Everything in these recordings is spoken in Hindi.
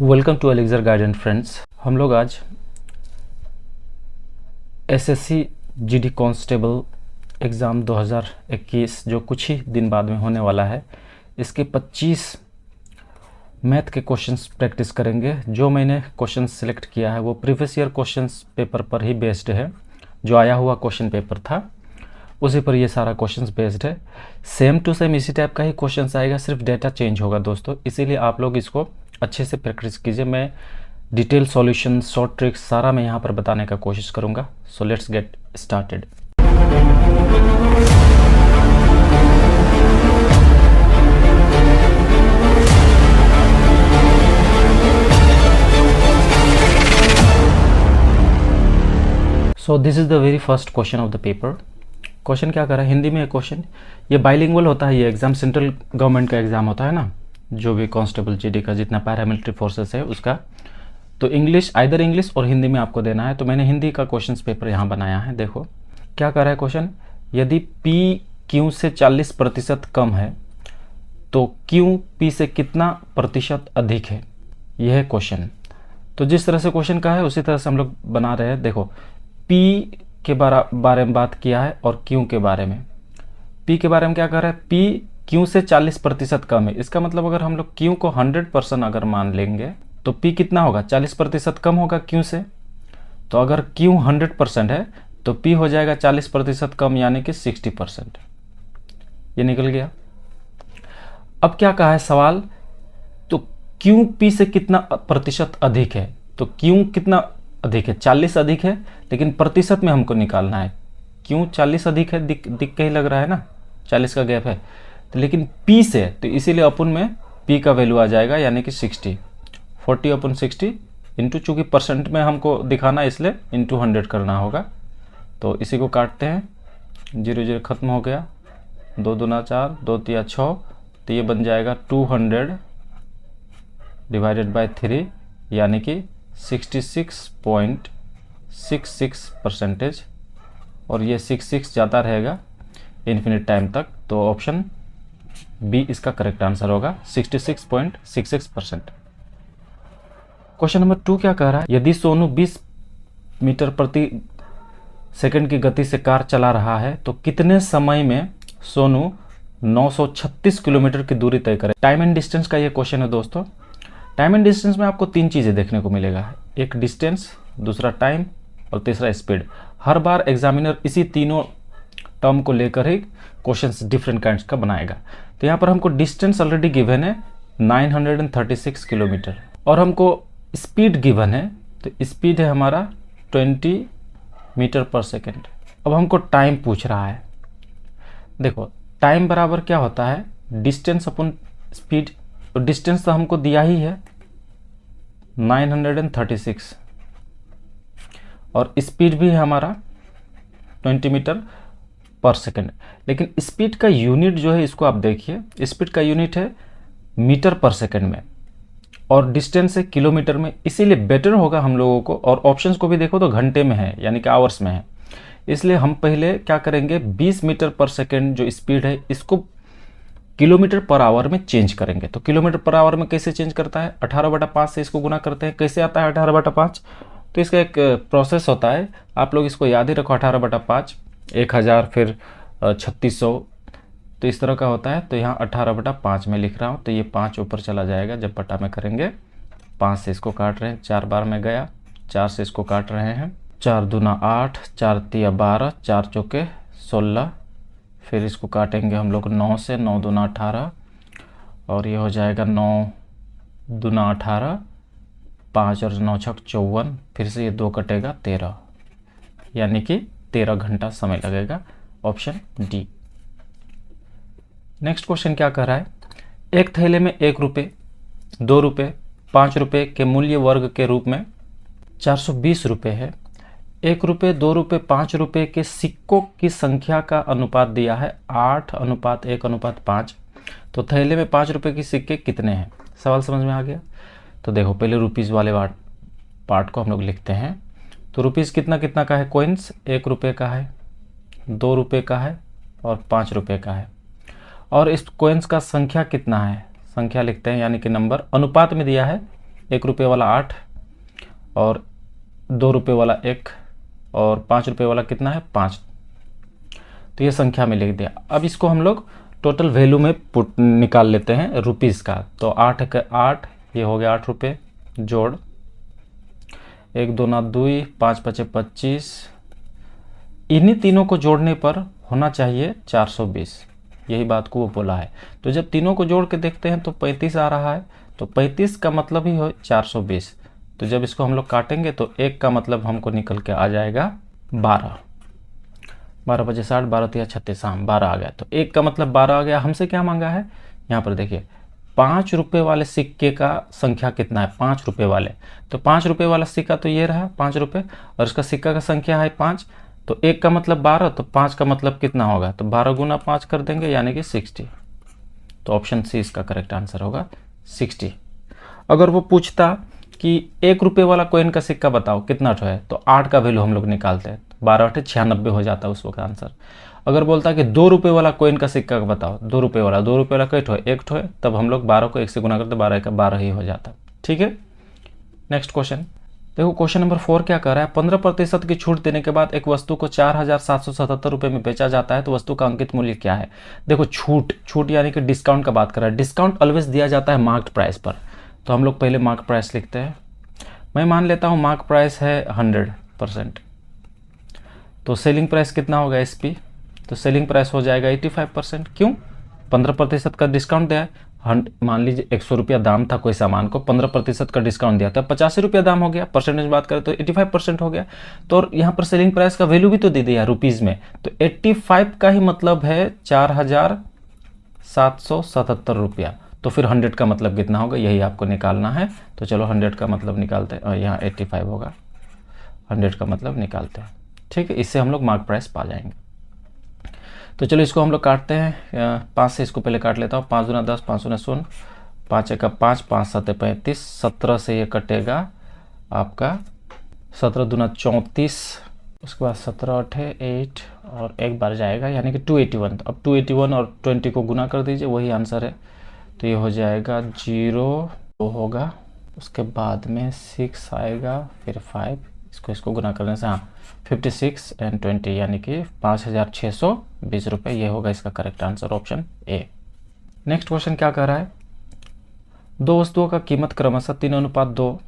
वेलकम टू एलेक्जर गाइडेंस फ्रेंड्स। हम लोग आज एसएससी जीडी कांस्टेबल एग्ज़ाम 2021 जो कुछ ही दिन बाद में होने वाला है, इसके 25 मैथ के क्वेश्चंस प्रैक्टिस करेंगे। जो मैंने क्वेश्चन सिलेक्ट किया है वो प्रीवियस ईयर क्वेश्चंस पेपर पर ही बेस्ड है। जो आया हुआ क्वेश्चन पेपर था उसी पर ये सारा क्वेश्चंस बेस्ड है। सेम टू सेम इसी टाइप का ही क्वेश्चंस आएगा, सिर्फ डेटा चेंज होगा दोस्तों। इसीलिए आप लोग इसको अच्छे से प्रैक्टिस कीजिए। मैं डिटेल सॉल्यूशन, शॉर्ट ट्रिक्स सारा मैं यहाँ पर बताने का कोशिश करूँगा। So let's get started. So this is the very first question of the paper. Question क्या कर रहा है, हिंदी में क्वेश्चन। ये बाइलिंगुअल होता है, ये एग्ज़ाम सेंट्रल गवर्नमेंट का एग्ज़ाम होता है ना, जो भी कांस्टेबल जीडी का जितना पैरामिलिट्री फोर्सेस है उसका, तो इंग्लिश, आइदर इंग्लिश और हिंदी में आपको देना है। तो मैंने हिंदी का क्वेश्चन पेपर यहाँ बनाया है। देखो क्या कर रहा है क्वेश्चन, यदि P Q से 40% कम है तो Q P से कितना प्रतिशत अधिक है, यह है क्वेश्चन। तो जिस तरह से क्वेश्चन का है उसी तरह से हम लोग बना रहे हैं। देखो P के बारे में बात किया है और Q के बारे में। P के बारे में क्या कर रहा है, P Q से 40% कम है। इसका मतलब अगर हम लोग Q को 100% अगर मान लेंगे तो P कितना होगा, 40% कम होगा Q से। तो अगर Q 100% है तो P हो जाएगा 40% कम, यानी कि 60%। ये निकल गया। अब क्या कहा है सवाल, तो Q P से कितना प्रतिशत अधिक है। तो Q कितना अधिक है, 40 अधिक है, लेकिन प्रतिशत में हमको निकालना है। Q 40 अधिक है, दिख के ही लग रहा है ना, 40 का गैप है। तो लेकिन P से, तो इसीलिए अपन में P का वैल्यू आ जाएगा, यानी कि 60। 40/60 इंटू, चूँकि परसेंट में हमको दिखाना है इसलिए इंटू 100 करना होगा। तो इसी को काटते हैं, 0 0 खत्म हो गया, 2 दूना 4, 2 तिया 6, तो ये बन जाएगा 200 डिवाइडेड बाय 3, यानी कि 66.66%। और ये 66 जाता रहेगा इन्फिनिट टाइम तक। तो ऑप्शन बी इसका करेक्ट आंसर होगा, 66.66%। क्वेश्चन नंबर 2 क्या कह रहा है, यदि सोनू 20 मीटर प्रति सेकंड की गति से कार चला रहा है तो कितने समय में सोनू 936 किलोमीटर की दूरी तय करे। टाइम एंड डिस्टेंस का ये क्वेश्चन है दोस्तों। टाइम एंड डिस्टेंस में आपको 3 चीज़ें देखने को मिलेगा, एक डिस्टेंस, दूसरा टाइम और तीसरा स्पीड। हर बार एग्जामिनर इसी तीनों टर्म को लेकर ही क्वेश्चंस डिफरेंट काइंड्स का बनाएगा। तो यहाँ पर हमको डिस्टेंस ऑलरेडी गिवन है 936 किलोमीटर, और हमको स्पीड गिवन है, तो स्पीड है हमारा 20 मीटर पर सेकेंड। अब हमको टाइम पूछ रहा है। देखो टाइम बराबर क्या होता है, डिस्टेंस अपन स्पीड। तो डिस्टेंस तो हमको दिया ही है 936, और स्पीड भी है हमारा 20 मीटर पर सेकेंड। लेकिन स्पीड का यूनिट जो है, इसको आप देखिए, स्पीड का यूनिट है मीटर पर सेकेंड में, और डिस्टेंस है किलोमीटर में। इसीलिए बेटर होगा हम लोगों को, और ऑप्शंस को भी देखो तो घंटे में है, यानी कि आवर्स में है। इसलिए हम पहले क्या करेंगे, 20 मीटर पर सेकेंड जो स्पीड है इसको किलोमीटर पर आवर में चेंज करेंगे। तो किलोमीटर पर आवर में कैसे चेंज करता है, 18/5 से इसको गुना करते हैं। कैसे आता है 18/5, तो इसका एक प्रोसेस होता है, आप लोग इसको याद ही रखो। 18/5 1000, फिर 3600, तो इस तरह का होता है। तो यहाँ 18/5 में लिख रहा हूँ, तो ये 5 ऊपर चला जाएगा जब बटा में करेंगे। 5 से इसको काट रहे हैं, 4 बार में गया, 4 से इसको काट रहे हैं, 4 दूना 8, 4 तिया 12, 4 चौके 16, फिर इसको काटेंगे हम लोग 9 से, 9 दूना 18, और ये हो जाएगा 9 दूना 18, 5 और 9 छक 54, फिर से ये 2 कटेगा 13, यानी कि 13 घंटा समय लगेगा। Option D. नेक्स्ट क्वेश्चन क्या कर रहा है, एक थैले में 1 रुपये, 2 रुपये, 5 रुपये के मूल्य वर्ग के रूप में 420 रुपये है। 1 रुपये, 2 रुपये, 5 रुपये के सिक्कों की संख्या का अनुपात दिया है 8:1:5। तो थैले में 5 रुपये के सिक्के कितने हैं। सवाल समझ में आ गया। तो देखो पहले रुपीज़ वाले पार्ट को हम लोग लिखते हैं। तो रुपीज़ कितना कितना का है, कॉइन्स 1 रुपये का है, 2 रुपये का है और 5 रुपये का है। और इस कॉइन्स का संख्या कितना है, संख्या लिखते हैं, यानी कि नंबर। अनुपात में दिया है 1 रुपये वाला 8 और 2 रुपये वाला 1 और 5 रुपये वाला कितना है 5। तो ये संख्या में लिख दिया। अब इसको हम लोग टोटल वैल्यू में पुट निकाल लेते हैं रुपीज़ का। तो 8 ये हो गया 8 रुपये, जोड़ 1 2 9 2 5 5 25, इन्हीं तीनों को जोड़ने पर होना चाहिए 420। यही बात को वो बोला है। तो जब तीनों को जोड़ के देखते हैं तो 35 आ रहा है, तो 35 का मतलब ही हो 420। तो जब इसको हम लोग काटेंगे तो 1 का मतलब हमको निकल के आ जाएगा 12। 12 बजे 60, 12 तिया 36, हाँ 12 आ गया। तो 1 का मतलब 12 आ गया। हमसे क्या मांगा है यहाँ पर देखिए, 5 रुपये वाले सिक्के का संख्या कितना है, 5 रुपये वाले। तो 5 रुपये वाला सिक्का तो ये रहा 5 रुपये, और इसका सिक्का का संख्या है 5। तो 1 का मतलब 12, तो 5 का मतलब कितना होगा, तो 12 गुना 5 कर देंगे यानी कि 60। तो ऑप्शन सी इसका करेक्ट आंसर होगा 60। अगर वो पूछता कि 1 रुपये वाला कोइन का सिक्का बताओ कितना ठो है, तो 8 का वैल्यू हम लोग निकालते हैं, 12 8 96 हो जाता है उस वक्त आंसर। अगर बोलता कि 2 रुपये वाला कोइन का सिक्का बताओ, 2 रुपये वाला कई ठो है, 1 ठो है, तब हम लोग 12 को 1 से गुना करते, 12 का 12 ही हो जाता। ठीक है, नेक्स्ट क्वेश्चन देखो। क्वेश्चन नंबर 4 क्या कर रहा है, 15% की छूट देने के बाद एक वस्तु को 4777 रुपये में बेचा जाता है, तो वस्तु का अंकित मूल्य क्या है। देखो छूट यानी कि डिस्काउंट का बात कर रहा है। डिस्काउंट ऑलवेज दिया जाता है मार्क्ड प्राइस पर। तो हम लोग पहले मार्क प्राइस लिखते हैं। मैं मान लेता हूँ मार्क प्राइस है 100%, तो सेलिंग प्राइस कितना होगा SP, तो सेलिंग प्राइस हो जाएगा 85%। क्यों, 15% का डिस्काउंट दिया है। मान लीजिए 100 रुपया दाम था कोई सामान को, 15% का डिस्काउंट दिया था, 85 रुपया दाम हो गया। परसेंटेज बात करें तो 85% हो गया। तो और यहाँ पर सेलिंग प्राइस का वैल्यू भी तो दे दिया रुपीज़ में, तो 85 का ही मतलब है 4777 रुपया। तो फिर 100 का मतलब कितना होगा, यही आपको निकालना है। तो चलो 100 का मतलब निकालते हैं, यहाँ 85 होगा, 100 का मतलब निकालते हैं। ठीक है, इससे हम लोग मार्क प्राइस पा जाएंगे। तो चलो इसको हम लोग काटते हैं, 5 से इसको पहले काट लेता हूँ। 5 दूना 10, 5 दूना 0, 5 1 5, 5 7 35, 17 से ये कटेगा आपका 17 दूना 34, उसके बाद 17 8 8 और एक बार जाएगा यानी कि 281। तो अब 281 और 20 को गुना कर दीजिए, वही आंसर है। तो ये हो जाएगा 0 होगा, उसके बाद में 6 आएगा, फिर 5, इसको गुना करने से हाँ 56 एंड 20 यानी कि 5620 रुपये। ये होगा इसका correct answer, option A. Next question क्या कर रहा है, दो वस्तुओं का कीमत क्रमशः 3:2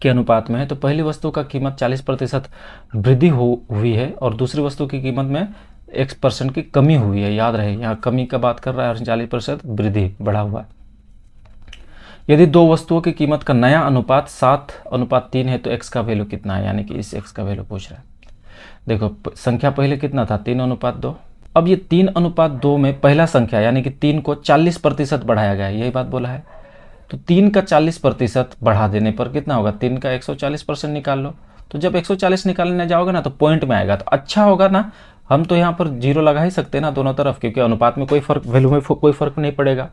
के अनुपात में है। तो पहली वस्तु का कीमत 40% वृद्धि हुई है और दूसरी वस्तु की कीमत में X% की कमी हुई है। याद रहे यहाँ कमी का बात कर रहा है और 40% वृद्धि बढ़ा हुआ है। यदि दो वस्तुओं की कीमत का नया अनुपात 7:3 है तो x का वैल्यू कितना है, यानी कि इस x का वैल्यू पूछ रहा है। देखो संख्या पहले कितना था, 3:2। अब ये 3:2 में पहला संख्या यानी कि 3 को 40% बढ़ाया गया है, यही बात बोला है। तो 3 का 40% बढ़ा देने पर कितना होगा, 3 का 140% निकाल लो। तो जब 140 निकालने जाओगे ना तो पॉइंट में आएगा, तो अच्छा होगा ना। हम तो यहाँ पर 0 लगा ही सकते हैं ना दोनों तरफ, क्योंकि अनुपात में कोई फर्क, वैल्यू में कोई फर्क नहीं पड़ेगा।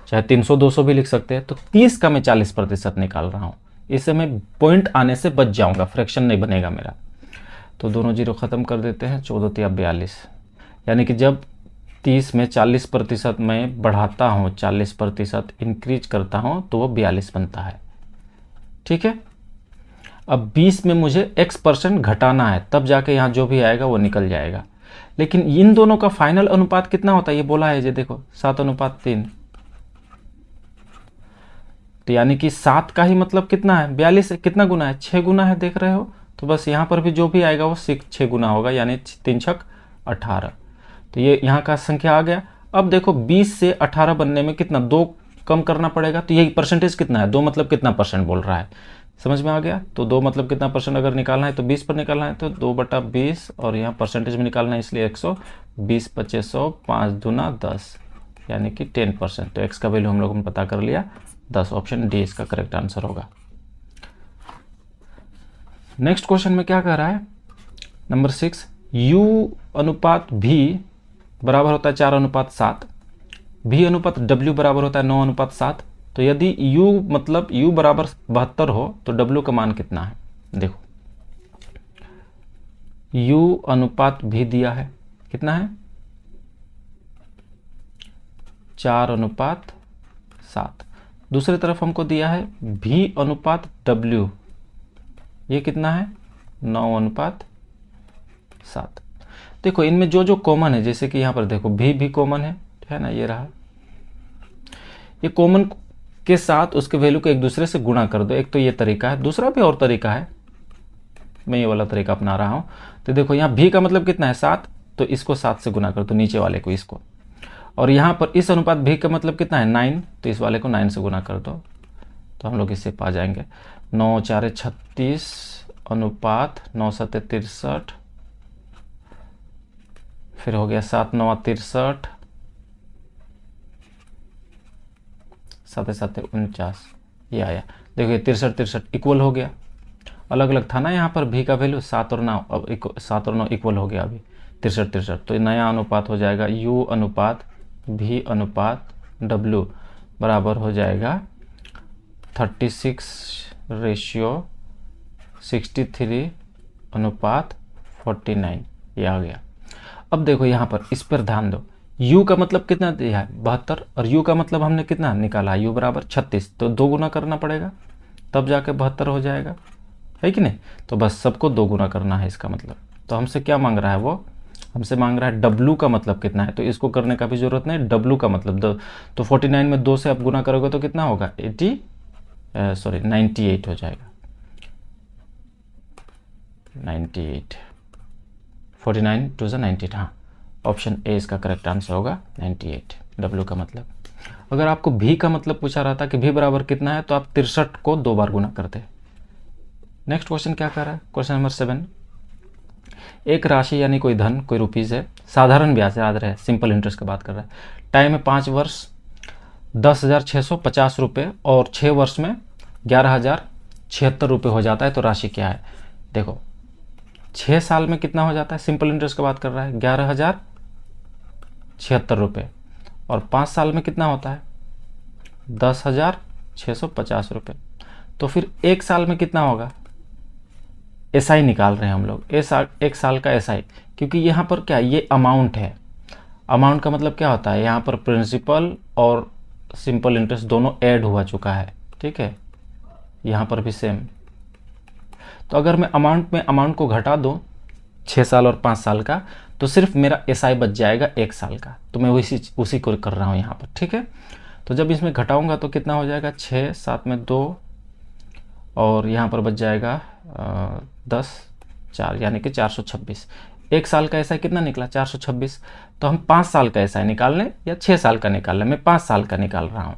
चाहे 300 200 भी लिख सकते हैं। तो 30 का मैं 40% निकाल रहा हूँ, इससे मैं पॉइंट आने से बच जाऊंगा, फ्रैक्शन नहीं बनेगा मेरा। तो दोनों 0 खत्म कर देते हैं, 14 तिया 42, यानी कि जब 30 में 40% मैं बढ़ाता हूँ, 40% इंक्रीज करता हूँ तो वो 42 बनता है। ठीक है, अब 20 में मुझे x% घटाना है, तब जाके यहाँ जो भी आएगा वो निकल जाएगा। लेकिन इन दोनों का फाइनल अनुपात कितना होता है ये बोला है, ये देखो 7:3। तो यानी कि 7 का ही मतलब कितना है, 42 कितना गुना है, 6 गुना है, देख रहे हो। तो बस यहाँ पर भी जो भी आएगा वो 6 गुना होगा, यानी 3 6 18। तो ये यहाँ का संख्या आ गया। अब देखो 20 से 18 बनने में कितना, 2 कम करना पड़ेगा। तो यही परसेंटेज कितना है, 2 मतलब कितना परसेंट बोल रहा है, समझ में आ गया। तो 2 मतलब कितना परसेंट अगर निकालना है तो 20 पर निकालना है, तो 2/20 और यहाँ परसेंटेज में निकालना है, इसलिए 120 2500 5 दूना 10 यानी कि 10%। तो x का वैल्यू हम लोगों ने पता कर लिया 10, ऑप्शन डी इसका करेक्ट आंसर होगा। नेक्स्ट क्वेश्चन में क्या कह रहा है, नंबर 6, U/V बराबर होता है 4:7, V/W बराबर होता है 9:7। तो यदि U मतलब U बराबर 72 हो तो W का मान कितना है। देखो U/V दिया है, कितना है 4:7। दूसरी तरफ हमको दिया है V अनुपात W, ये कितना है 9:7। देखो इनमें जो जो कॉमन है, जैसे कि यहाँ पर देखो भी कॉमन है ना, ये रहा, ये कॉमन के साथ उसके वैल्यू को एक दूसरे से गुणा कर दो। एक तो ये तरीका है, दूसरा भी और तरीका है, मैं ये वाला तरीका अपना रहा हूँ। तो देखो यहाँ भी का मतलब कितना है 7, तो इसको 7 से गुना कर दो, नीचे वाले को इसको। और यहाँ पर इस अनुपात भी का मतलब कितना है 9, तो इस वाले को 9 से गुना कर दो, तो हम लोग इससे पा जाएंगे 9×4 = 36 अनुपात 9×7 = 63, फिर हो गया 7×9 = 63, 7×7 = 49, ये आया। देखो ये 63 इक्वल हो गया। अलग अलग था ना यहाँ पर भी का वैल्यू 7 और 9, अब 7 और 9 इक्वल हो गया अभी 63। तो नया अनुपात हो जाएगा U अनुपात V अनुपात W बराबर हो जाएगा 36:63:49, ये आ गया। अब देखो यहाँ पर इस पर ध्यान दो, U का मतलब कितना दिया है 72, और U का मतलब हमने कितना निकाला U बराबर 36, तो 2 गुना करना पड़ेगा तब जाके 72 हो जाएगा, है कि नहीं। तो बस सबको 2 गुना करना है इसका मतलब। तो हमसे क्या मांग रहा है, वो हमसे मांग रहा है W का मतलब कितना है, तो इसको करने का भी जरूरत नहीं, W का मतलब तो 49 में 2 से आप गुना करोगे तो कितना होगा 98 हो जाएगा, 98, 49 2 = 98। हाँ, ऑप्शन ए इसका करेक्ट आंसर होगा 98, W का मतलब। अगर आपको भी का मतलब पूछा रहा था कि भी बराबर कितना है, तो आप 63 को 2 बार गुना करते। नेक्स्ट क्वेश्चन क्या कर रहा है, क्वेश्चन नंबर 7, एक राशि यानी कोई धन, कोई रुपीज़ है, साधारण ब्याज याद रहे, सिंपल इंटरेस्ट की बात कर रहा है, टाइम में 5 वर्ष 10,650 रुपये और 6 वर्ष में 11,076 रुपये हो जाता है, तो राशि क्या है। देखो 6 साल में कितना हो जाता है, सिंपल इंटरेस्ट की बात कर रहा है 11,076 रुपये, और 5 साल में कितना होता है 10,650 रुपये। तो फिर 1 साल में कितना होगा, SI निकाल रहे हैं हम लोग, एक साल का SI, क्योंकि यहाँ पर क्या ये अमाउंट है। अमाउंट का मतलब क्या होता है, यहाँ पर प्रिंसिपल और सिंपल इंटरेस्ट दोनों ऐड हुआ चुका है, ठीक है, यहाँ पर भी सेम। तो अगर मैं अमाउंट को घटा दूँ 6 साल और 5 साल का, तो सिर्फ मेरा SI बच जाएगा 1 साल का, तो मैं उसी को कर रहा हूँ यहाँ पर, ठीक है। तो जब इसमें घटाऊंगा तो कितना हो जाएगा 6, 7 में 2, और यहाँ पर बच जाएगा 10, 4 यानी कि 426। 1 साल का SI कितना निकला 426। तो हम 5 साल का SI निकाल लें या 6 साल का निकाल लें, मैं 5 साल का निकाल रहा हूँ।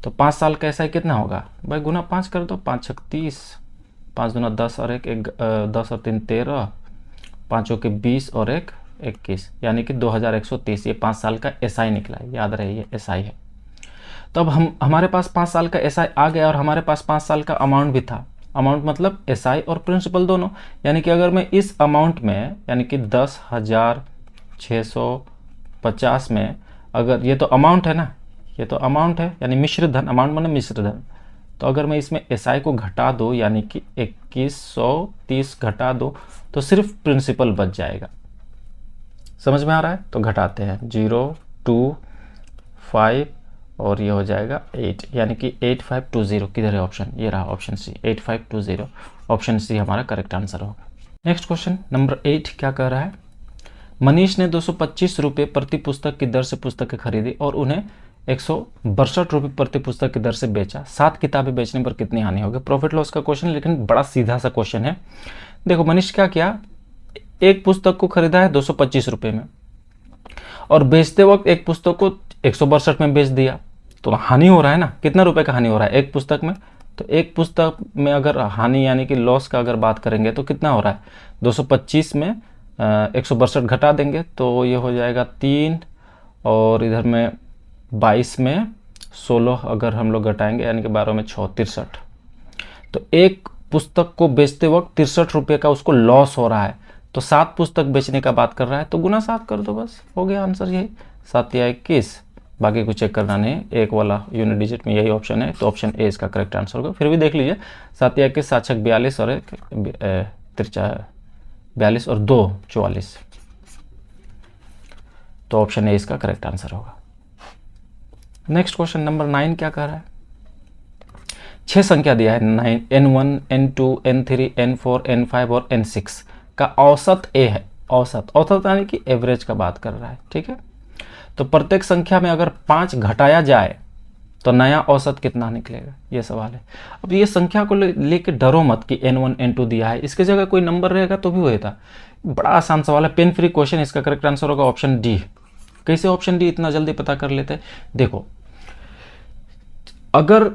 तो 5 साल का SI कितना होगा भाई, गुना 5 कर दो, 5 × 30, 5 दूना 10 और 1 10 और 3 13, 5 के 20 और 1 21, यानी कि 2130। ये 5 साल का SI निकला है, याद रहे ये SI है। तो अब हमारे पास 5 साल का SI आ गया, और हमारे पास 5 साल का अमाउंट भी था। अमाउंट मतलब SI और प्रिंसिपल दोनों, यानी कि अगर मैं इस अमाउंट में यानी कि 10,650 में, अगर ये तो अमाउंट है ना, ये तो अमाउंट है यानी मिश्र धन, अमाउंट माने मिश्र धन, तो अगर मैं इसमें SI को घटा दूँ यानी कि 2130 घटा दो, तो सिर्फ प्रिंसिपल बच जाएगा। समझ में आ रहा है, तो घटाते हैं 0, 2, 5 और ये हो जाएगा 8, यानी कि 8520। किधर है ऑप्शन, ये रहा ऑप्शन सी 8520, ऑप्शन सी हमारा करेक्ट आंसर होगा। नेक्स्ट क्वेश्चन नंबर 8 क्या कह रहा है, मनीष ने 225 रुपये प्रति पुस्तक की दर से पुस्तकें खरीदी और उन्हें 162 रुपये प्रति पुस्तक की दर से बेचा। 7 किताबें बेचने पर कितनी हानि होगी। प्रॉफिट लॉस का क्वेश्चन, लेकिन बड़ा सीधा सा क्वेश्चन है। देखो मनीष क्या किया, एक पुस्तक को खरीदा है 225 रुपये में, और बेचते वक्त एक पुस्तक को 162 में बेच दिया, तो हानि हो रहा है ना। कितना रुपए का हानि हो रहा है एक पुस्तक में, तो एक पुस्तक में अगर हानि यानी कि लॉस का अगर बात करेंगे तो कितना हो रहा है, 225 में 162 घटा देंगे तो ये हो जाएगा 3, और इधर में 22 में 16 अगर हम लोग घटाएंगे यानी कि 12 में 6 63। तो एक पुस्तक को बेचते वक्त 63 रुपये का उसको लॉस हो रहा है, तो 7 पुस्तक बेचने का बात कर रहा है, तो गुना 7 कर दो, बस हो गया आंसर यही, 7 या 21। बाकी कुछ चेक करना नहीं, एक वाला यूनिट डिजिट में यही ऑप्शन है, तो ऑप्शन ए इसका करेक्ट आंसर होगा। फिर भी देख लीजिए 7 या 21, 7 छक 42 और 1 42 और 2 44, तो ऑप्शन ए इसका करेक्ट आंसर होगा। नेक्स्ट क्वेश्चन नंबर 9 क्या कह रहा है, 6 संख्या दिया है, N1, N2, N3, N4, N5 और N6 का औसत A है। औसत यानी कि एवरेज का बात कर रहा है, ठीक है। तो प्रत्येक संख्या में अगर 5 घटाया जाए तो नया औसत कितना निकलेगा, ये सवाल है। अब ये संख्या को लेके डरो मत कि N1, N2 दिया है, इसके जगह कोई नंबर रहेगा तो भी होता। बड़ा आसान सवाल है, पेन फ्री क्वेश्चन। इसका करेक्ट आंसर होगा ऑप्शन डी। कैसे ऑप्शन डी इतना जल्दी पता कर लेते हैं? देखो, अगर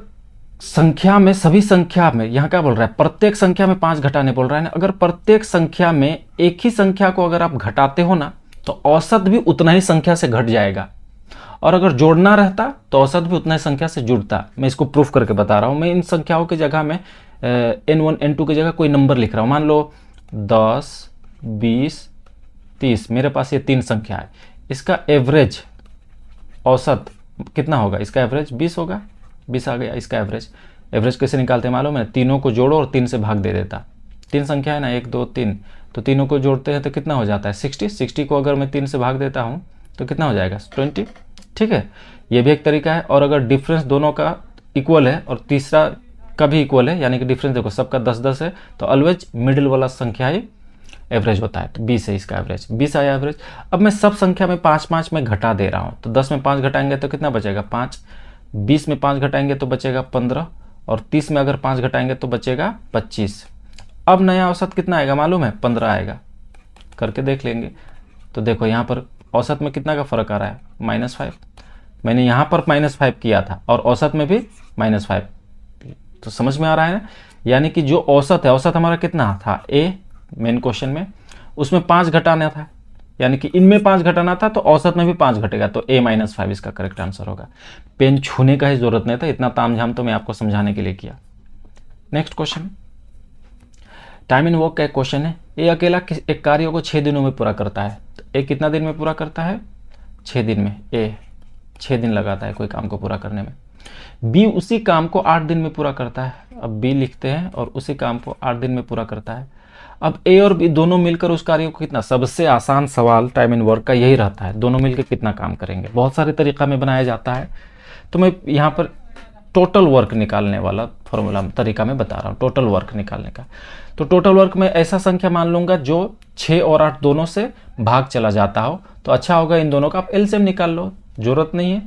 संख्या में, सभी संख्या में, यहाँ क्या बोल रहा है, प्रत्येक संख्या में 5 घटाने बोल रहा है ना। अगर प्रत्येक संख्या में एक ही संख्या को अगर आप घटाते हो ना तो औसत भी उतना ही संख्या से घट जाएगा, और अगर जोड़ना रहता तो औसत भी उतना ही संख्या से जुड़ता। मैं इसको प्रूफ करके बता रहा हूँ। मैं इन संख्याओं की जगह में N1, N2 की जगह कोई नंबर लिख रहा हूँ। मान लो 10, 20, 30, मेरे पास ये 3 संख्या है। इसका एवरेज औसत कितना होगा? इसका एवरेज 20 होगा। 20 आ गया इसका एवरेज। एवरेज कैसे निकालते हैं मालूम है? तीनों को जोड़ो और 3 से भाग दे देता। 3 संख्या है ना, 1, 2, 3, तो तीनों को जोड़ते हैं तो कितना हो जाता है? 60। 60 को अगर मैं 3 से भाग देता हूँ तो कितना हो जाएगा? 20। ठीक है, ये भी एक तरीका है। और अगर डिफरेंस दोनों का इक्वल है और तीसरा का भी इक्वल है, यानी कि डिफरेंस देखो सबका 10-10 है, तो ऑलवेज मिडिल वाला संख्या ही एवरेज होता है। तो 20 है इसका एवरेज, 20 आया एवरेज। अब मैं सब संख्या में 5-5 में घटा दे रहा हूँ, तो 10 में 5 घटाएंगे तो कितना बचेगा? 5। 20 में 5 घटाएंगे तो बचेगा 15, और 30 में अगर 5 घटाएंगे तो बचेगा 25। अब नया औसत कितना आएगा मालूम है? 15 आएगा। करके देख लेंगे। तो देखो यहाँ पर औसत में कितना का फर्क आ रहा है? -5। मैंने यहाँ पर -5 किया था और औसत में भी -5। तो समझ में आ रहा है ना? यानी कि जो औसत है, औसत हमारा कितना था? A मेन क्वेश्चन में, उसमें 5 घटाना था, यानी कि इनमें 5 घटाना था, तो औसत में भी 5 घटेगा, तो A-5 इसका करेक्ट आंसर होगा। पेन छूने का ही जरूरत नहीं था, इतना तामझाम तो मैं आपको समझाने के लिए किया। Next question, time in work का एक क्वेश्चन है। ए अकेला एक कार्य को 6 दिनों में पूरा करता है। तो ए कितना दिन में पूरा करता है? 6 दिन में। ए 6 दिन लगाता है कोई काम को पूरा करने में। बी उसी काम को 8 दिन में पूरा करता है। अब बी लिखते हैं और उसी काम को 8 दिन में पूरा करता है। अब ए और बी दोनों मिलकर उस कार्य को कितना, सबसे आसान सवाल टाइम इन वर्क का यही रहता है, दोनों मिलकर कितना काम करेंगे। बहुत सारे तरीका में बनाया जाता है, तो मैं यहाँ पर टोटल वर्क निकालने वाला फॉर्मूला तरीका में बता रहा हूँ, टोटल वर्क निकालने का। तो टोटल वर्क में ऐसा संख्या मान लूंगा जो 6 और 8 दोनों से भाग चला जाता हो, तो अच्छा होगा इन दोनों का आप एलसीएम निकाल लो। जरूरत नहीं है,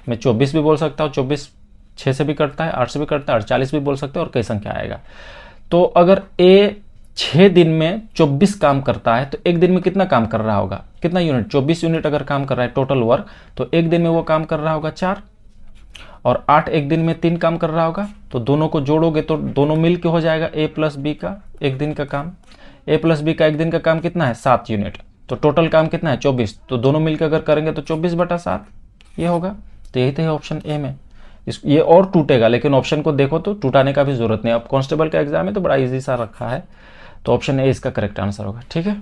मैं 24 भी बोल सकता हूँ, 24 6 से भी कटता है, 8 से भी कटता है, 48 भी बोल सकते हैं, और कई संख्या आएगा। तो अगर ए 6 दिन में 24 काम करता है, तो एक दिन में कितना काम कर रहा होगा? कितना यूनिट? 24 यूनिट अगर काम कर रहा है टोटल वर्क, तो एक दिन में वो काम कर रहा होगा 4, और 8 एक दिन में 3 काम कर रहा होगा। तो दोनों को जोड़ोगे तो दोनों मिल के हो जाएगा ए प्लस बी का एक दिन का काम। ए प्लस बी का एक दिन का काम कितना है? 7 यूनिट। तो टोटल काम कितना है? 24। तो दोनों मिलकर अगर करेंगे तो 24/7 ये होगा। तो यही तो है ऑप्शन ए में। ये और टूटेगा, लेकिन ऑप्शन को देखो तो टूटाने का भी जरूरत नहीं। अब कांस्टेबल का एग्जाम है तो बड़ा इजी सा रखा है, तो ऑप्शन ए इसका करेक्ट आंसर होगा। ठीक है,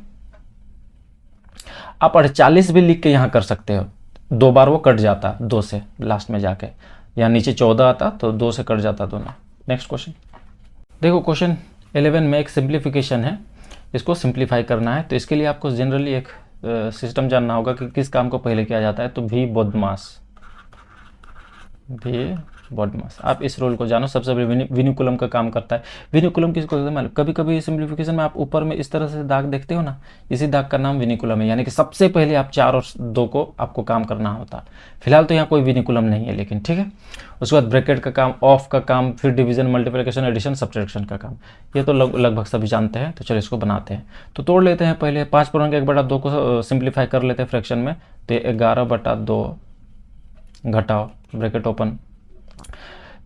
आप 48 भी लिख के यहाँ कर सकते हो। 2 बार वो कट जाता 2 से लास्ट में जाके, यहाँ नीचे 14 आता तो 2 से कट जाता दोनों। नेक्स्ट क्वेश्चन देखो, क्वेश्चन 11 में एक सिंप्लीफिकेशन है, इसको सिंप्लीफाई करना है। तो इसके लिए आपको जनरली एक सिस्टम जानना होगा कि किस काम को पहले किया जाता है। तो भी बॉडमास आप इस रूल को जानो। सबसे पहले विनिकुलम का काम करता है। विनिकुलम किसको कहते हैं? कभी कभी सिंप्लीफिकेशन में आप ऊपर में इस तरह से दाग देखते हो ना, इसी दाग का नाम विनिकुलम है। यानी कि सबसे पहले आप 4 और 2 को आपको काम करना होता है। फिलहाल तो यहाँ कोई विनिकुलम नहीं है, लेकिन ठीक है। उसके बाद ब्रैकेट का काम, ऑफ का काम, फिर डिवीजन, मल्टीप्लिकेशन, एडिशन, सब्ट्रैक्शन का काम। ये तो लगभग सभी जानते हैं। तो चलो इसको बनाते हैं। तो तोड़ लेते हैं पहले। 5/1/2 को सिंप्लीफाई कर लेते हैं फ्रैक्शन में। तो 11/2 घटाओ, ब्रैकेट ओपन,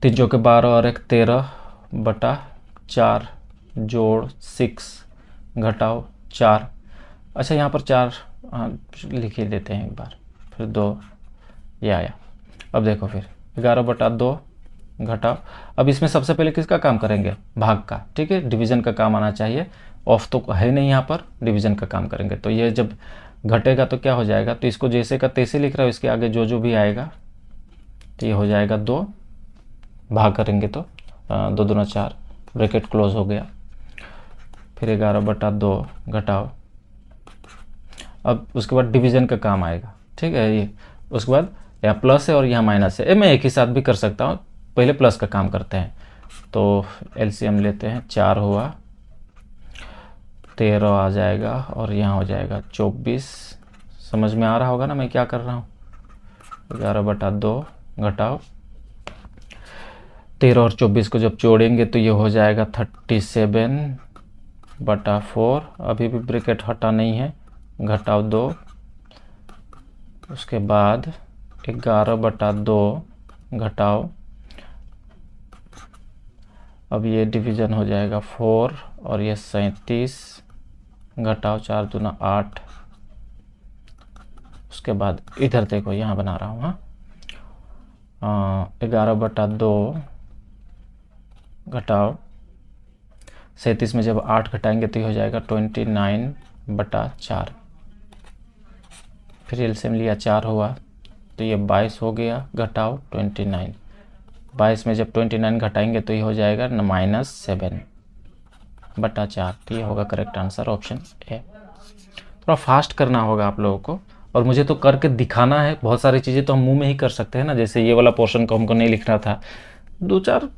3 चौके 12 और 1 13/4 जोड़ 6 घटाओ 4। अच्छा, यहाँ पर 4 लिख ही देते हैं एक बार, फिर 2 ये आया। अब देखो फिर 11/2 घटाओ। अब इसमें सबसे पहले किसका काम करेंगे? भाग का। ठीक है, डिवीजन का काम आना चाहिए। ऑफ तो है नहीं यहाँ पर, डिवीजन का काम करेंगे। तो ये जब घटेगा तो क्या हो जाएगा? तो इसको जैसे का तैसे लिख रहा हूँ, इसके आगे जो भी आएगा तो ये हो जाएगा 2, भाग करेंगे तो 2 दूना 4, ब्रैकेट क्लोज हो गया। फिर 11/2 घटाओ। अब उसके बाद डिवीजन का काम आएगा। ठीक है, ये उसके बाद यहाँ प्लस है और यहाँ माइनस है। मैं एक ही साथ भी कर सकता हूँ। पहले प्लस का काम करते हैं। तो एलसीएम लेते हैं, 4 हुआ, 13 आ जाएगा और यहाँ हो जाएगा 24। समझ में आ रहा होगा ना मैं क्या कर रहा हूँ। 11/2 घटाओ 13 और 24 को जब जोड़ेंगे तो ये हो जाएगा 37/4। अभी भी ब्रैकेट हटा नहीं है, घटाओ 2, उसके बाद 11/2 घटाओ, अब ये डिवीज़न हो जाएगा 4 और ये 37 घटाओ 4 दूना 8। उसके बाद इधर देखो यहाँ बना रहा हूँ, हाँ 11/2 घटाओ 37 में जब 8 घटाएंगे तो ये हो जाएगा 29/4। फिर एलसीएम लिया 4 हुआ तो ये 22 हो गया, घटाओ 29। 22 में जब 29 घटाएंगे तो ये हो जाएगा -7/4। तो ये होगा करेक्ट आंसर ऑप्शन ए। थोड़ा फास्ट करना होगा आप लोगों को, और मुझे तो करके दिखाना है। बहुत सारी चीज़ें तो हम मुंह में ही कर सकते हैं ना, जैसे ये वाला पोर्शन को हमको नहीं लिखना था, 2-4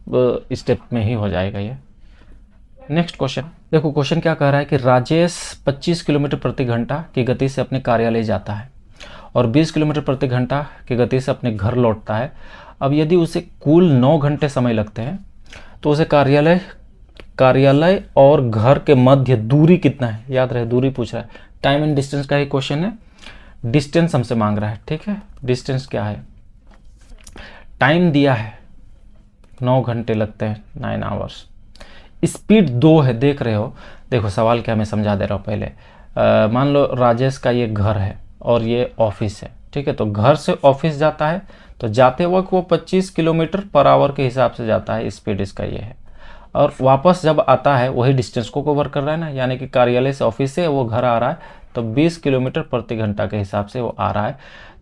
स्टेप में ही हो जाएगा ये। नेक्स्ट क्वेश्चन देखो, क्वेश्चन क्या कह रहा है कि राजेश 25 किलोमीटर प्रति घंटा की गति से अपने कार्यालय जाता है और 20 किलोमीटर प्रति घंटा की गति से अपने घर लौटता है। अब यदि उसे कुल 9 घंटे समय लगते हैं तो उसे कार्यालय और घर के मध्य दूरी कितना है। याद रहे दूरी पूछ रहा है, टाइम एंड डिस्टेंस का ही क्वेश्चन है। डिस्टेंस हमसे मांग रहा है, ठीक है। डिस्टेंस क्या है, टाइम दिया है 9 घंटे लगते हैं, 9 आवर्स। स्पीड 2 है, देख रहे हो। देखो सवाल क्या मैं समझा दे रहा हूँ पहले। मान लो राजेश का ये घर है और ये ऑफिस है, ठीक है। तो घर से ऑफिस जाता है तो जाते वक्त वो 25 किलोमीटर पर आवर के हिसाब से जाता है, स्पीड इसका ये है। और वापस जब आता है वही डिस्टेंस को कवर कर रहा है ना, यानी कि कार्यालय से ऑफिस से वो घर आ रहा है तो 20 किलोमीटर प्रति घंटा के हिसाब से वो आ रहा है।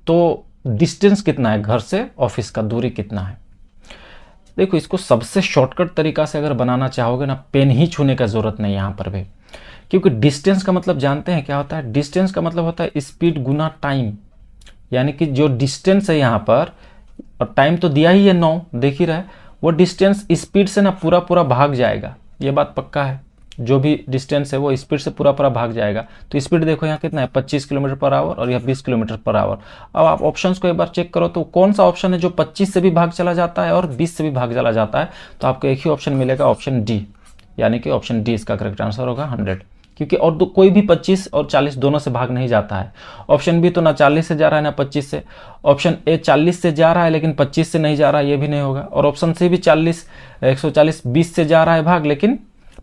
तो डिस्टेंस कितना है घर से ऑफिस का, दूरी कितना है। देखो इसको सबसे शॉर्टकट तरीका से अगर बनाना चाहोगे ना, पेन ही छूने का जरूरत नहीं यहाँ पर भी, क्योंकि डिस्टेंस का मतलब जानते हैं क्या होता है। डिस्टेंस का मतलब होता है स्पीड गुना टाइम, यानी कि जो डिस्टेंस है यहाँ पर, और टाइम तो दिया ही है 9, देख ही रहे, वो डिस्टेंस स्पीड से ना पूरा पूरा भाग जाएगा, ये बात पक्का है। जो भी डिस्टेंस है वो स्पीड से पूरा पूरा भाग जाएगा। तो स्पीड देखो यहाँ कितना है, 25 किलोमीटर पर आवर और यह 20 किलोमीटर पर आवर। अब आप ऑप्शंस को एक बार चेक करो तो कौन सा ऑप्शन है जो 25 से भी भाग चला जाता है और 20 से भी भाग चला जाता है। तो आपको एक ही ऑप्शन मिलेगा, ऑप्शन डी, यानी कि ऑप्शन डी इसका करेक्ट आंसर होगा 100, क्योंकि और कोई भी 25 और 40 दोनों से भाग नहीं जाता है। ऑप्शन बी तो ना 40 से जा रहा है ना 25 से। ऑप्शन ए 40 से जा रहा है लेकिन 25 से नहीं जा रहा है, ये भी नहीं होगा। और ऑप्शन सी भी 140 20 से जा रहा है भाग, लेकिन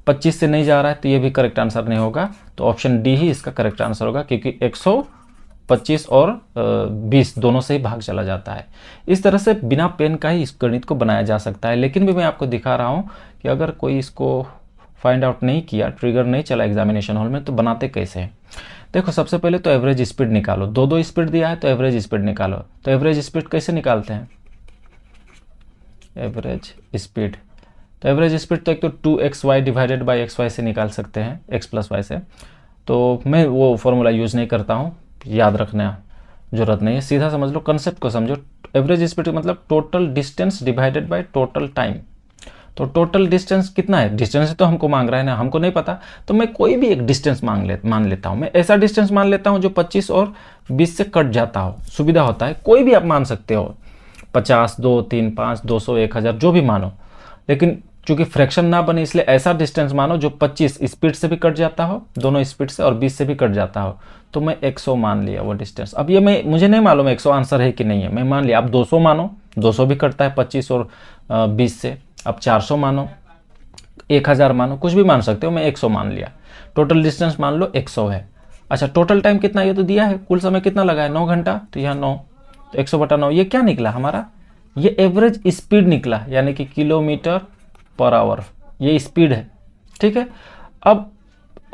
25 से नहीं जा रहा है, तो ये भी करेक्ट आंसर नहीं होगा। तो ऑप्शन डी ही इसका करेक्ट आंसर होगा, क्योंकि 125 और 20 दोनों से ही भाग चला जाता है। इस तरह से बिना पेन का ही इस गणित को बनाया जा सकता है। लेकिन भी मैं आपको दिखा रहा हूँ कि अगर कोई इसको फाइंड आउट नहीं किया, ट्रिगर नहीं चला एग्जामिनेशन हॉल में, तो बनाते कैसे हैं। देखो सबसे पहले तो एवरेज स्पीड निकालो, दो स्पीड दिया है तो एवरेज स्पीड निकालो। तो एवरेज स्पीड कैसे निकालते हैं, एवरेज स्पीड, तो एवरेज स्पीड तो एक तो 2xy डिवाइडेड बाई xy से निकाल सकते हैं, x प्लस वाई से। तो मैं वो फॉर्मूला यूज़ नहीं करता हूँ, याद रखना जरूरत नहीं है, सीधा समझ लो, कंसेप्ट को समझो। एवरेज स्पीड मतलब total distance divided by total time. तो टोटल डिस्टेंस कितना है, डिस्टेंस तो हमको मांग रहा है ना, हमको नहीं पता, तो मैं कोई भी एक डिस्टेंस मान लेता हूँ। मैं ऐसा डिस्टेंस मान लेता हूँ जो 25 और 20 से कट जाता हो, सुविधा होता है। कोई भी आप मान सकते हो, 50, 2, 3, 5, 200, 1000, जो भी मानो, लेकिन चूंकि फ्रैक्शन ना बने इसलिए ऐसा डिस्टेंस मानो जो 25 स्पीड से भी कट जाता हो, दोनों स्पीड से, और 20 से भी कट जाता हो। तो मैं 100 मान लिया वो डिस्टेंस। अब ये मुझे नहीं मालूम 100 आंसर है कि नहीं है, मैं मान लिया। आप 200 मानो, 200 भी कटता है 25 और 20 से। अब 400 मानो, 1000 मानो, कुछ भी मान सकते हो, मैं 100 मान लिया। टोटल डिस्टेंस मान लो 100 है। अच्छा टोटल टाइम कितना, ये तो दिया है, कुल समय कितना लगा है 9 घंटा, तो यहाँ 9, तो 100/9। ये क्या निकला हमारा, ये एवरेज स्पीड निकला, यानी कि किलोमीटर पर आवर, ये स्पीड है, ठीक है। अब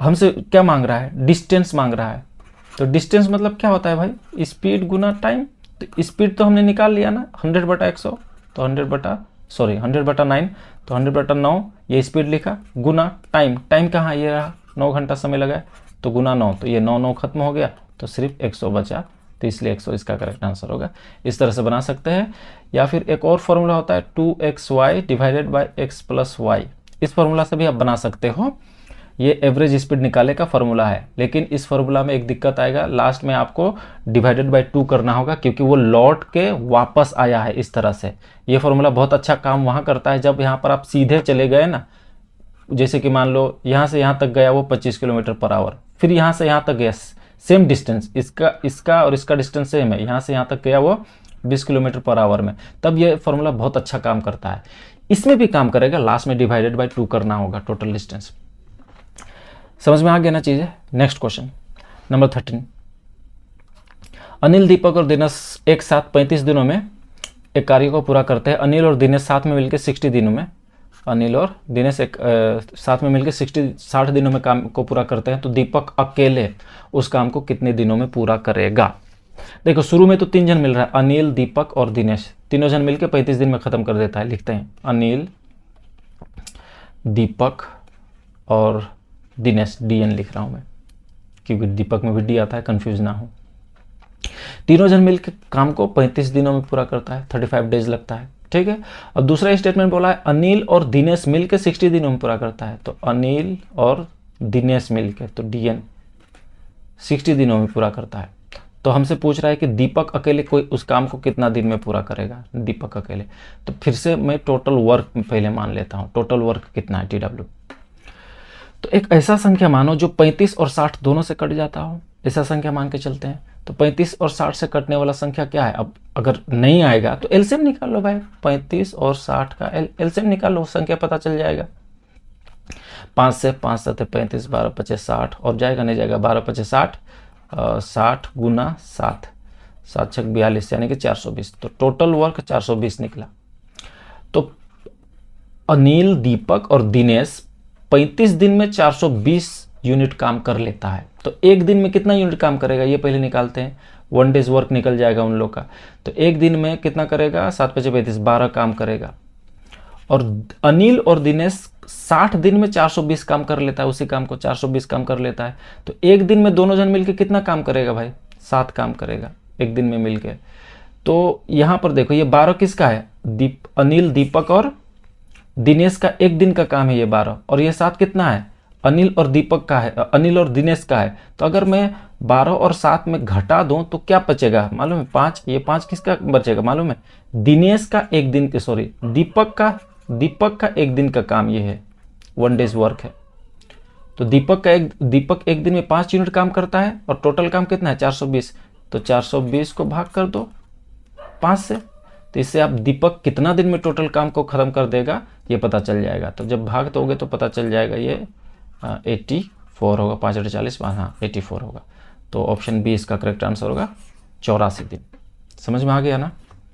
हमसे क्या मांग रहा है, डिस्टेंस मांग रहा है। तो डिस्टेंस मतलब क्या होता है भाई, स्पीड गुना टाइम। तो स्पीड तो हमने निकाल लिया ना 100/100, तो 100/9, तो 100/9 ये स्पीड लिखा, गुना टाइम, टाइम कहाँ ये रहा, 9 घंटा समय लगा है, तो गुना 9, तो ये 9 खत्म हो गया, तो सिर्फ 100 बचा, तो इसलिए 100 इसका करेक्ट आंसर होगा। इस तरह से बना सकते हैं। या फिर एक और फॉर्मूला होता है 2xy divided by x plus y. इस फॉर्मूला से भी आप बना सकते हो। ये एवरेज स्पीड निकाले का फॉर्मूला है, लेकिन इस फॉर्मूला में एक दिक्कत आएगा, लास्ट में आपको डिवाइडेड बाय 2 करना होगा, क्योंकि वो लौट के वापस आया है इस तरह से। ये फॉर्मूला बहुत अच्छा काम वहाँ करता है जब यहाँ पर आप सीधे चले गए ना, जैसे कि मान लो यहाँ से यहाँ तक गया वो 25 किलोमीटर पर आवर, फिर यहाँ से यहाँ तक गया सेम डिस्टेंस, इसका और इसका डिस्टेंस सेम है, यहाँ से यहाँ तक गया वो 20 किलोमीटर पर आवर में, तब ये फॉर्मूला बहुत अच्छा काम करता है। इसमें भी काम करेगा, लास्ट में डिवाइडेड बाय 2 करना होगा टोटल डिस्टेंस। समझ में आ गया ना चीज़ें। Next question number 13। अनिल, दीपक और दिनेश एक साथ 35 दिनों में एक कार्य को पूरा करते हैं। अनिल और दिनेश साथ में मिलकर 60 दिनों में, अनिल और दिनेश साथ में मिलकर 60 दिनों में काम को पूरा करते हैं, तो दीपक अकेले उस काम को कितने दिनों में पूरा करेगा। देखो शुरू में तो 3 जन मिल रहा है, अनिल, दीपक और दिनेश, तीनों जन मिलकर 35 दिन में खत्म कर देता है। लिखते हैं अनिल, दीपक और दिनेश, DN लिख रहा हूं मैं क्योंकि दीपक में भी D आता है, कंफ्यूज ना हो। तीनों जन मिलकर काम को 35 दिनों में पूरा करता है, 35 डेज लगता है, ठीक है। और दूसरा स्टेटमेंट बोला है अनिल और दिनेश मिलकर 60 दिनों में पूरा करता है, तो अनिल और दिनेश मिलकर, तो DN 60 दिनों में पूरा करता है। तो हमसे पूछ रहा है कि दीपक अकेले कोई उस काम को कितना दिन में पूरा करेगा, दीपक अकेले। तो फिर से मैं टोटल वर्क पहले मान लेता हूँ, टोटल वर्क कितना है TW। तो एक ऐसा संख्या मानो जो 35 और 60 दोनों से कट जाता हो, ऐसा संख्या मान के चलते हैं। तो 35 और 60 से कटने वाला संख्या क्या है। अब अगर नहीं आएगा तो एलसीएम निकाल लो भाई, 35 और 60 का एलसीएम निकाल लो, संख्या पता चल जाएगा। 5 से 5 7 35, 12 25 60, और जाएगा नहीं जाएगा, 12 25 60, 60 गुना 7, 7 6 42, यानी कि 420। तो टोटल वर्क 420 निकला। तो अनिल, दीपक और दिनेश 35 दिन में 420 यूनिट काम कर लेता है। तो एक दिन में कितना यूनिट काम करेगा ये पहले निकालते हैं। 1 डेज वर्क निकल जाएगा उन लोग का। तो एक दिन में कितना करेगा, 7 5 35, 12 काम करेगा। और अनिल और दिनेश 60 दिन में 420 काम कर लेता है, उसी काम को 420 काम कर लेता है। तो एक दिन में दोनों जन मिलकर कितना काम करेगा भाई, 7 काम करेगा एक दिन में मिलकर। तो यहाँ पर देखो ये 12 किसका है, अनिल, दीपक और दिनेश का एक दिन का काम है ये 12, और ये 7 कितना है, अनिल और दीपक का है, अनिल और दिनेश का है। तो अगर मैं 12 और 7 में घटा दूं तो क्या बचेगा मालूम है, 5। ये 5 किसका बचेगा मालूम है, दिनेश का एक दिन के, सॉरी दीपक का एक दिन का काम ये है, 1 डेज वर्क है। तो दीपक एक दिन में 5 यूनिट काम करता है, और टोटल काम कितना है 420। तो 420 को भाग कर दो 5 से, तो इससे आप दीपक कितना दिन में टोटल काम को खत्म कर देगा ये पता चल जाएगा। तो जब भाग दोगे तो पता चल जाएगा ये 84 होगा, 5 8 40, हाँ 84 होगा। तो ऑप्शन बी इसका करेक्ट आंसर होगा, 84 दिन। समझ में आ गया ना।